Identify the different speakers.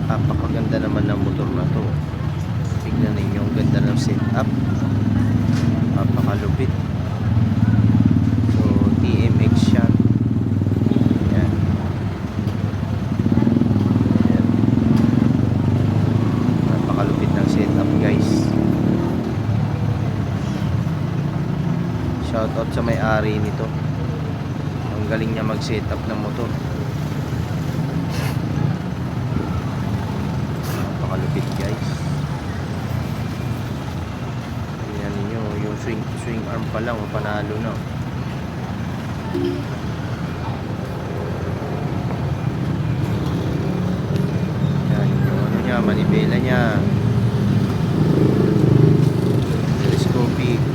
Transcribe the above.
Speaker 1: Napakaganda naman ng motor na to. Tignan ninyo, ang ganda ng setup. Napakalupit. So TMX siya. Yan. Yan. Napakalupit ng setup, guys. Shoutout sa may-ari nito. Ang galing niya mag-setup ng motor. Napakalupit, guys. Tingnan niyo, yung swing arm pa lang, panalo na. Yan, yung ano niya, manibela niya. Telescopic.